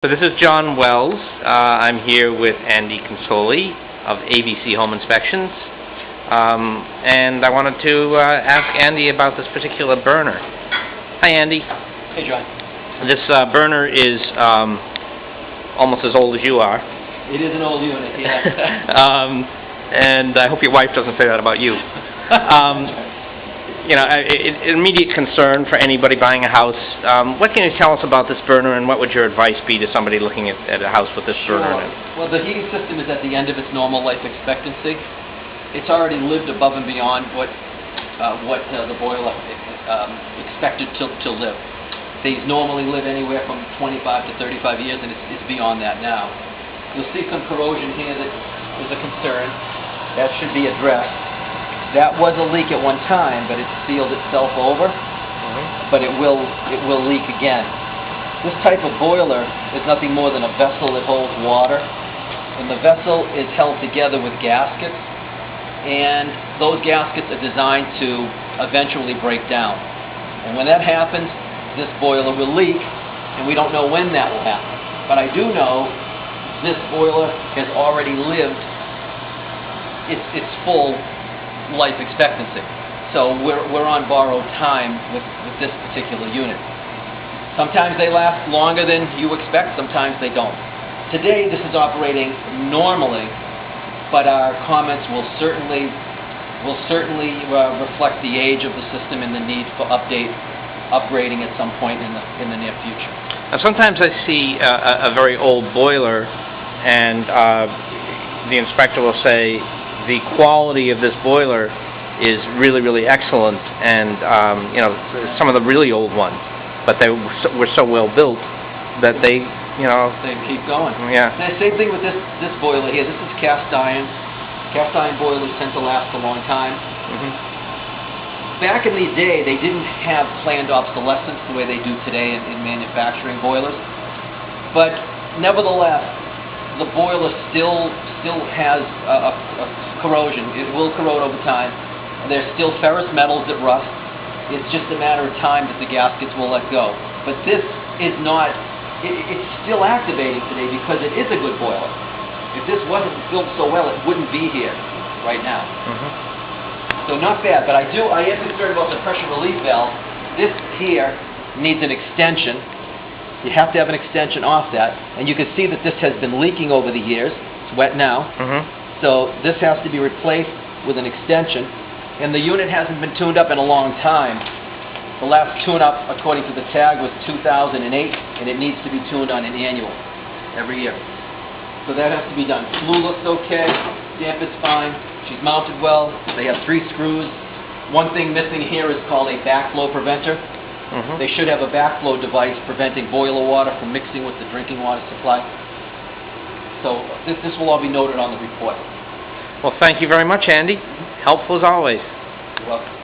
So this is John Wells. I'm here with Andy Consoli of ABC Home Inspections. And I wanted to ask Andy about this particular burner. Hi, Andy. Hey, John. This burner is almost as old as you are. It is an old unit, yeah. And I hope your wife doesn't say that about you. You know, immediate concern for anybody buying a house. What can you tell us about this burner, and what would your advice be to somebody looking at a house with this burner in it? Well, the heating system is at the end of its normal life expectancy. It's already lived above and beyond what the boiler expected to live. These normally live anywhere from 25 to 35 years, and it's beyond that now. You'll see some corrosion here that is a concern. That should be addressed. That was a leak at one time, but it sealed itself over, but it will leak again. This type of boiler is nothing more than a vessel that holds water, and the vessel is held together with gaskets, and those gaskets are designed to eventually break down. And when that happens, this boiler will leak, and we don't know when that will happen. But I do know this boiler has already lived its full life expectancy. So we're on borrowed time with this particular unit. Sometimes they last longer than you expect, sometimes they don't. Today this is operating normally, but our comments will certainly reflect the age of the system and the need for upgrading at some point in the near future. Now, sometimes I see a very old boiler, and the inspector will say the quality of this boiler is really, really excellent, and you know, some of the really old ones, but they were so well built that they keep going. Yeah. And the same thing with this boiler here. This is cast iron. Cast iron boilers tend to last a long time. Back in the day, they didn't have planned obsolescence the way they do today in manufacturing boilers, but nevertheless, the boiler still has a corrosion. It will corrode over time. There's still ferrous metals that rust. It's just a matter of time that the gaskets will let go. But this is not, it's still activating today because it is a good boiler. If this wasn't built so well, it wouldn't be here right now. So not bad, but I am concerned about the pressure relief valve. This here needs an extension. You have to have an extension off that, and you can see that this has been leaking over the years. It's wet now. So this has to be replaced with an extension, and the unit hasn't been tuned up in a long time. The last tune-up, according to the tag, was 2008, and it needs to be tuned on an annual every year. So that has to be done. Flue looks okay, damp is fine, she's mounted well, they have 3 screws. One thing missing here is called a backflow preventer. They should have a backflow device preventing boiler water from mixing with the drinking water supply. So this will all be noted on the report. Well, thank you very much, Andy. Helpful as always. You're welcome.